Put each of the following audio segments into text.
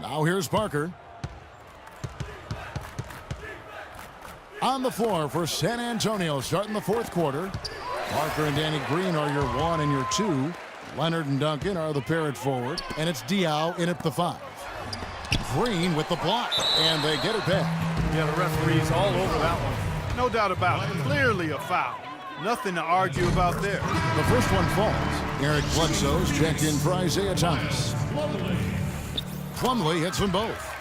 Now here's Parker. On the floor for San Antonio starting the fourth quarter. Parker and Danny Green are your 1 and your 2. Leonard and Duncan are the pair at forward. And it's Diaw in at the 5. Green with the block. And they get it back. Yeah, the referee's all over that one. No doubt about it. Clearly a foul. Nothing to argue about there. The first one falls. Eric Bledsoe's checked in for Isaiah Thomas. Plumlee hits them both.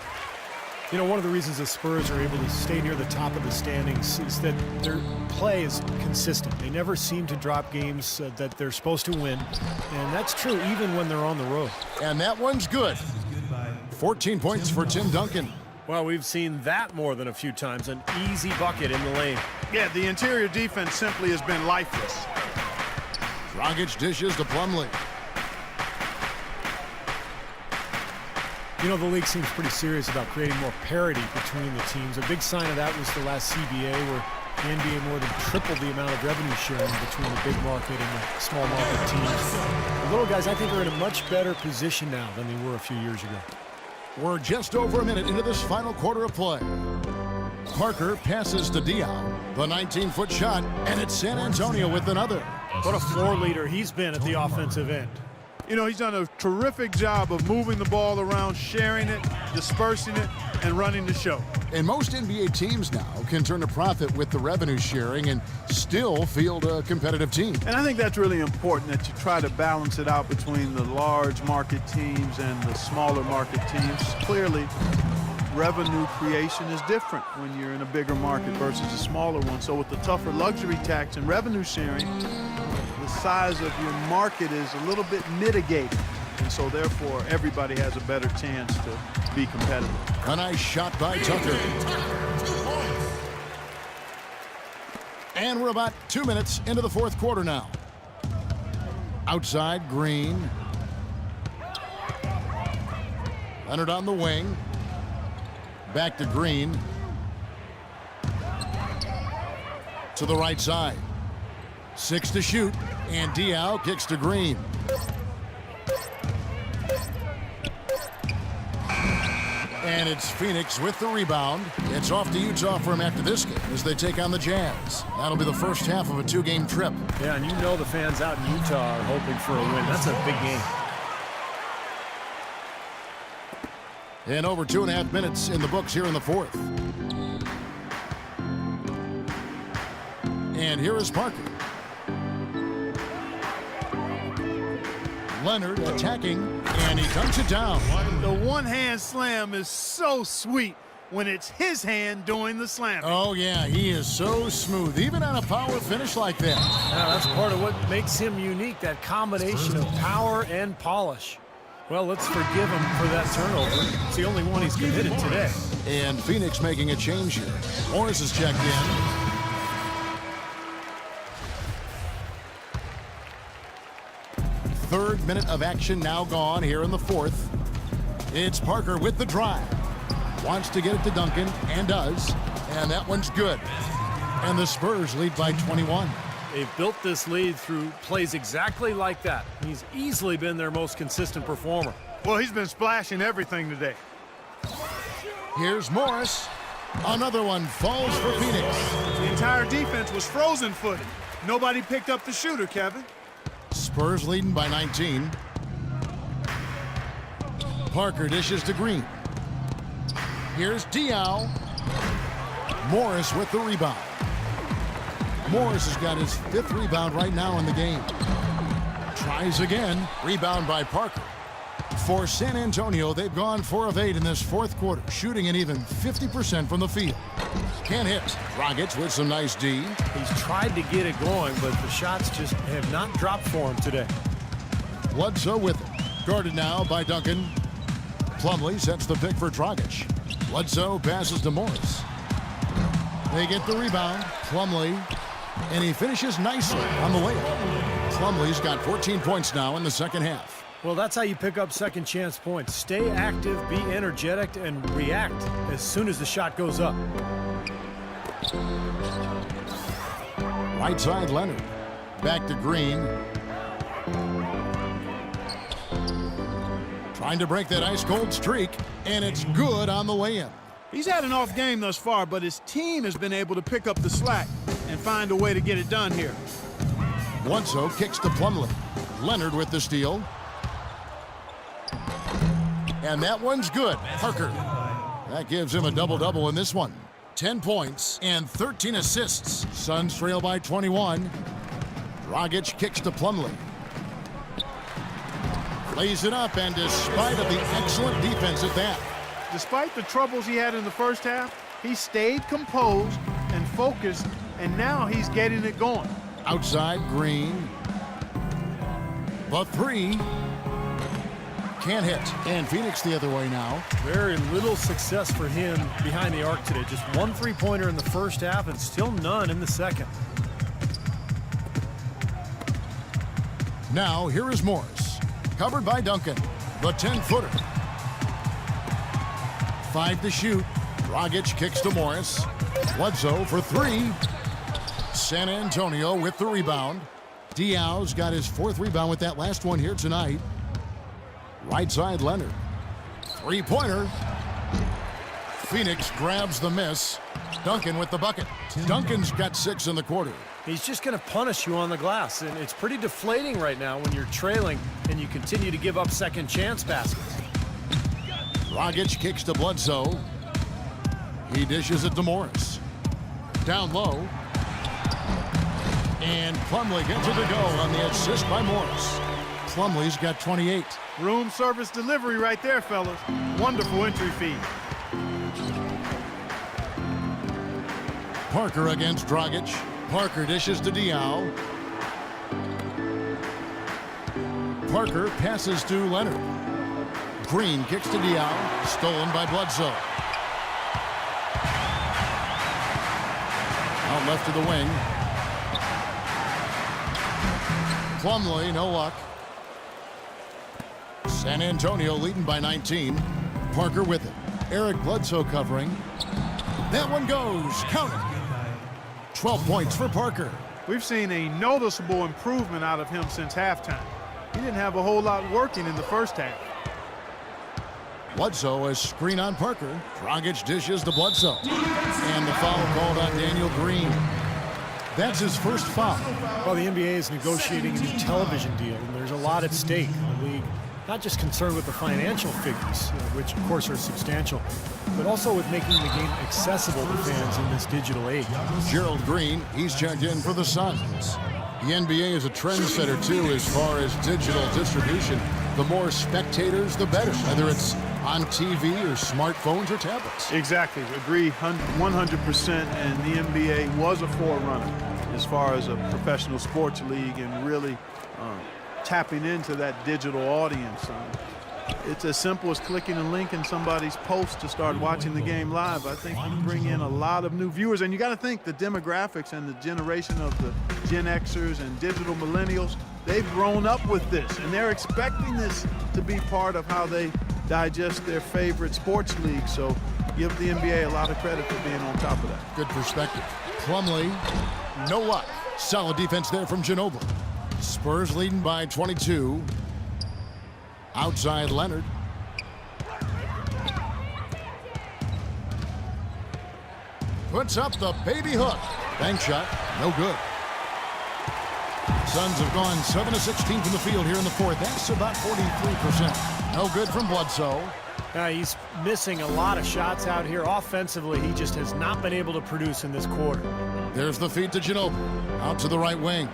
You know, one of the reasons the Spurs are able to stay near the top of the standings is that their play is consistent. They never seem to drop games that they're supposed to win, and that's true even when they're on the road. And that one's good. 14 points for Tim Duncan. Well, we've seen that more than a few times, an easy bucket in the lane. Yeah, the interior defense simply has been lifeless. Dragic dishes to Plumlee. You know, the league seems pretty serious about creating more parity between the teams. A big sign of that was the last CBA, where the NBA more than tripled the amount of revenue sharing between the big market and the small market teams. The little guys, I think, are in a much better position now than they were a few years ago. We're just over a minute into this final quarter of play. Parker passes to Diaw. The 19-foot shot, and it's San Antonio with another. What a floor leader he's been at the offensive end. You know, he's done a terrific job of moving the ball around, sharing it, dispersing it, and running the show. And most NBA teams now can turn a profit with the revenue sharing and still field a competitive team. And I think that's really important, that you try to balance it out between the large market teams and the smaller market teams. Clearly, revenue creation is different when you're in a bigger market versus a smaller one. So with the tougher luxury tax and revenue sharing, the size of your market is a little bit mitigated. And so therefore, everybody has a better chance to be competitive. A nice shot by Tucker. And we're about 2 minutes into the fourth quarter now. Outside, Green. Leonard on the wing. Back to Green. To the right side. 6 to shoot. And Diaw kicks to Green. And it's Phoenix with the rebound. It's off to Utah for him after this game as they take on the Jazz. That'll be the first half of a 2-game trip. Yeah, and you know the fans out in Utah are hoping for a win. That's a big game. And over 2.5 minutes in the books here in the fourth. And here is Parker. Leonard attacking, and he dunks it down. The one-hand slam is so sweet when it's his hand doing the slamming. Oh, yeah, he is so smooth, even on a power finish like that. Yeah, that's part of what makes him unique, that combination of power and polish. Well, let's forgive him for that turnover. It's the only one he's committed today. And Phoenix making a change here. Morris is checked in. Third minute of action now gone here in the fourth. It's Parker with the drive. Wants to get it to Duncan, and does. And that one's good. And the Spurs lead by 21. They've built this lead through plays exactly like that. He's easily been their most consistent performer. Well, he's been splashing everything today. Here's Morris. Another one falls for Phoenix. The entire defense was frozen-footed. Nobody picked up the shooter, Kevin. Spurs leading by 19. Parker dishes to Green. Here's Diaw. Morris with the rebound. Morris has got his 5th rebound right now in the game. Tries again. Rebound by Parker. For San Antonio, they've gone 4 of 8 in this fourth quarter, shooting an even 50% from the field. Can't hit. Dragic with some nice D. He's tried to get it going, but the shots just have not dropped for him today. Bledsoe with it. Guarded now by Duncan. Plumlee sets the pick for Dragic. Bledsoe passes to Morris. They get the rebound. Plumlee. And he finishes nicely on the layup. Plumlee's got 14 points now in the second half. Well, that's how you pick up second chance points. Stay active, be energetic, and react as soon as the shot goes up. Right side, Leonard. Back to Green. Trying to break that ice-cold streak, and it's good on the way-in. He's had an off game thus far, but his team has been able to pick up the slack and find a way to get it done here. Bledsoe kicks to Plumlee. Leonard with the steal. And that one's good. Parker. That gives him a double-double in this one. 10 points and 13 assists. Suns trail by 21. Dragic kicks to Plumlee. Lays it up, and despite of the excellent defense at that. Despite the troubles he had in the first half, he stayed composed and focused, and now he's getting it going. Outside, Green. The three. Can't hit. And Phoenix the other way now. Very little success for him behind the arc today. Just one three-pointer in the first half and still none in the second. Now, here is Morris. Covered by Duncan. The 10-footer. 5 to shoot. Dragic kicks to Morris. Bledsoe for 3. San Antonio with the rebound. Diaw's got his 4th rebound with that last one here tonight. Right side, Leonard. 3-pointer. Phoenix grabs the miss. Duncan with the bucket. Duncan's got 6 in the quarter. He's just going to punish you on the glass, and it's pretty deflating right now when you're trailing and you continue to give up second chance baskets. Dragic kicks to Bledsoe. He dishes it to Morris. Down low. And Plumlee gets it to go on the assist by Morris. Plumlee's got 28. Room service delivery right there, fellas. Wonderful entry feed. Parker against Dragic. Parker dishes to Diaw. Parker passes to Leonard. Green kicks to Diaw. Stolen by Bledsoe. Out left to the wing. Plumlee, no luck. San Antonio leading by 19. Parker with it. Eric Bledsoe covering. That one goes. Count it. 12 points for Parker. We've seen a noticeable improvement out of him since halftime. He didn't have a whole lot working in the first half. Bledsoe is screen on Parker. Dragic dishes to Bledsoe. And the foul called on Daniel Green. That's his first foul. Well, the NBA is negotiating a new television deal, and there's a lot at stake. The league not just concerned with the financial figures, which of course are substantial, but also with making the game accessible to fans in this digital age. Gerald Green, he's checked in for the Suns. The NBA is a trendsetter too as far as digital distribution. The more spectators, the better, whether it's on TV or smartphones or tablets. Exactly. Agree 100%, and the NBA was a forerunner as far as a professional sports league and really tapping into that digital audience. It's as simple as clicking a link in somebody's post to start watching the game live. I think you bring in a lot of new viewers, and you got to think the demographics and the generation of the Gen Xers and digital millennials, they've grown up with this, and they're expecting this to be part of how they digest their favorite sports league. So give the NBA a lot of credit for being on top of that. Good perspective. Plumlee, no luck. Solid defense there from Ginobili. Spurs leading by 22. Outside Leonard. Puts up the baby hook. Bank shot, no good. Suns have gone 7 of 16 from the field here in the fourth. That's about 43%. No good from Bledsoe. He's missing a lot of shots out here. Offensively, he just has not been able to produce in this quarter. There's the feed to Ginobili. Out to the right wing.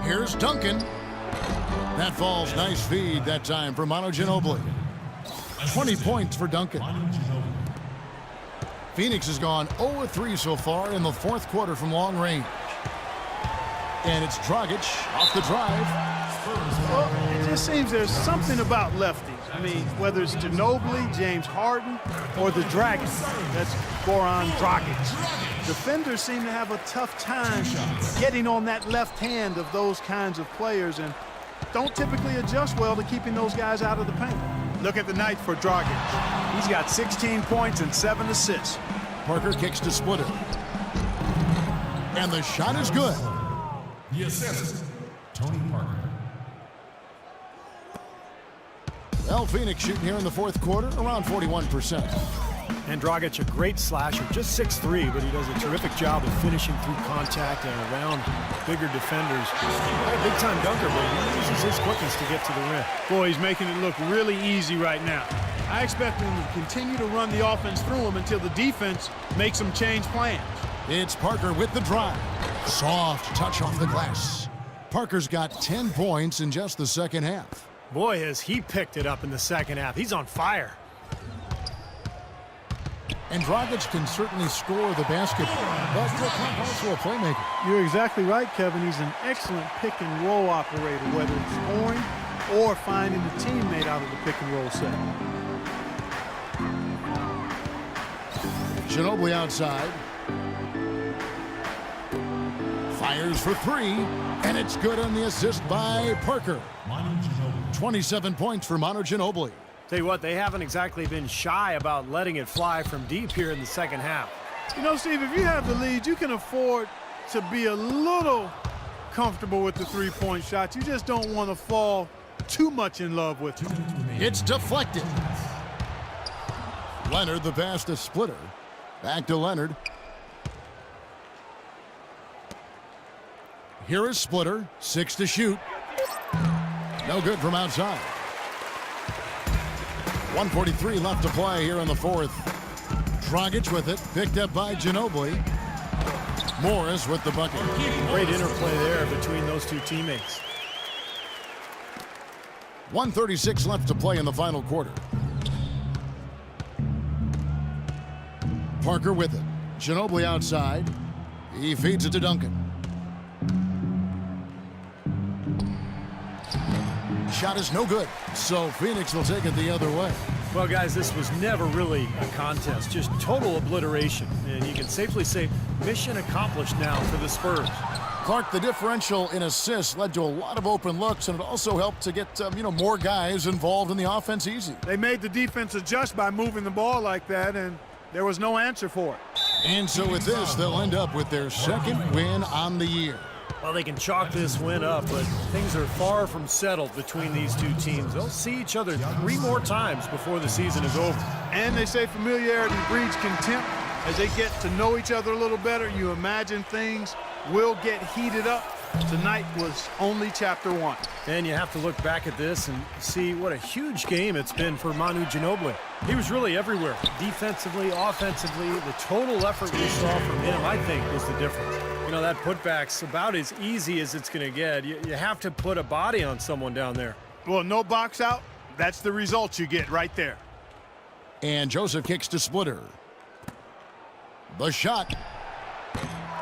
Here's Duncan. That falls. Nice feed that time for Manu Ginobili. 20 points for Duncan. Phoenix has gone 0-3 so far in the fourth quarter from long range. And it's Dragic off the drive. Well, it just seems there's something about lefties. I mean, whether it's Ginobili, James Harden, or the Dragon. That's Goran Dragic. Defenders seem to have a tough time getting on that left hand of those kinds of players and don't typically adjust well to keeping those guys out of the paint. Look at the night for Dragic. He's got 16 points and 7 assists. Parker kicks to split it. And the shot is good. The assist, Tony Parker. Well, Phoenix shooting here in the fourth quarter around 41%. And Dragic, a great slasher, just 6'3", but he does a terrific job of finishing through contact and around bigger defenders. Not a big-time dunker, but he uses his quickness to get to the rim. Boy, he's making it look really easy right now. I expect him to continue to run the offense through him until the defense makes him change plans. It's Parker with the drive. Soft touch off the glass. Parker's got 10 points in just the second half. Boy, has he picked it up in the second half. He's on fire. And Dragic can certainly score the basketball, but he's also a playmaker. You're exactly right, Kevin. He's an excellent pick-and-roll operator, whether it's scoring or finding a teammate out of the pick-and-roll set. Ginobili outside. Fires for three, and it's good on the assist by Parker. 27 points for Manu Ginobili. Tell you what, they haven't exactly been shy about letting it fly from deep here in the second half. You know, Steve, if you have the lead, you can afford to be a little comfortable with the three-point shots. You just don't want to fall too much in love with it. It's deflected. Leonard, the pass to Splitter. Back to Leonard. Here is Splitter, 6 to shoot. No good from outside. 1:43 left to play here in the fourth. Dragic with it, picked up by Ginobili. Morris with the bucket. Great interplay there between those two teammates. 1:36 left to play in the final quarter. Parker with it. Ginobili outside. He feeds it to Duncan. Shot is no good, so Phoenix will take it the other way. Well, guys, this was never really a contest, just total obliteration. And you can safely say mission accomplished now for the Spurs. Clark, the differential in assists led to a lot of open looks, and it also helped to get more guys involved in the offense easy. They made the defense adjust by moving the ball like that, and there was no answer for it. And so with this, they'll end up with their second win on the year. Well, they can chalk this win up, but things are far from settled between these two teams. They'll see each other 3 more times before the season is over. And they say familiarity breeds contempt. As they get to know each other a little better, you imagine things will get heated up. Tonight was only chapter 1. And you have to look back at this and see what a huge game it's been for Manu Ginobili. He was really everywhere. Defensively, offensively, the total effort we saw from him, I think, was the difference. You know, that putback's about as easy as it's going to get. You have to put a body on someone down there. Well, no box out. That's the result you get right there. And Joseph kicks to Splitter. The shot.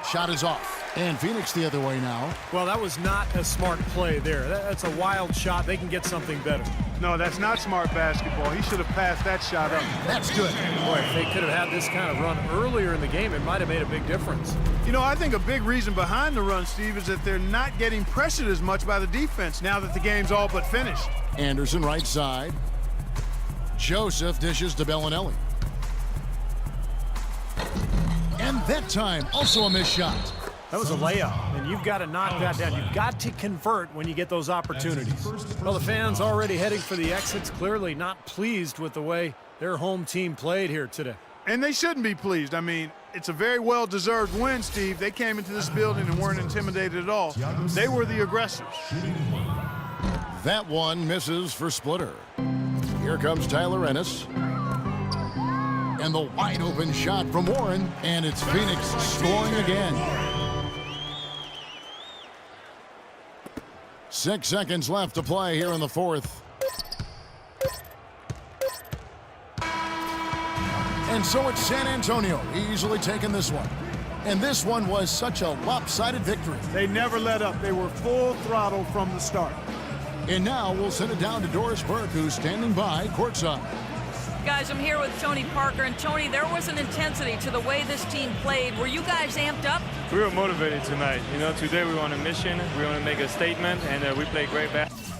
Shot is off. And Phoenix the other way now. Well, that was not a smart play there. That's a wild shot. They can get something better. No, that's not smart basketball. He should have passed that shot up. That's good. Boy, if they could have had this kind of run earlier in the game, it might have made a big difference. You know, I think a big reason behind the run, Steve, is that they're not getting pressured as much by the defense now that the game's all but finished. Anderson right side. Joseph dishes to Bellinelli. And that time, also a missed shot. That was a layup, and you've got to knock that down. You've got to convert when you get those opportunities. Well, the fans already heading for the exits, clearly not pleased with the way their home team played here today. And they shouldn't be pleased. I mean, it's a very well-deserved win, Steve. They came into this building and weren't intimidated at all. They were the aggressors. That one misses for Splitter. Here comes Tyler Ennis. And the wide-open shot from Warren, and it's Phoenix scoring again. 6 seconds left to play here in the fourth. And so it's San Antonio easily taking this one. And this one was such a lopsided victory. They never let up. They were full throttle from the start. And now we'll send it down to Doris Burke, who's standing by courtside. Guys, I'm here with Tony Parker. And Tony, there was an intensity to the way this team played. Were you guys amped up? We were motivated tonight. You know, today we were on a mission. We want to make a statement, and we played great basketball.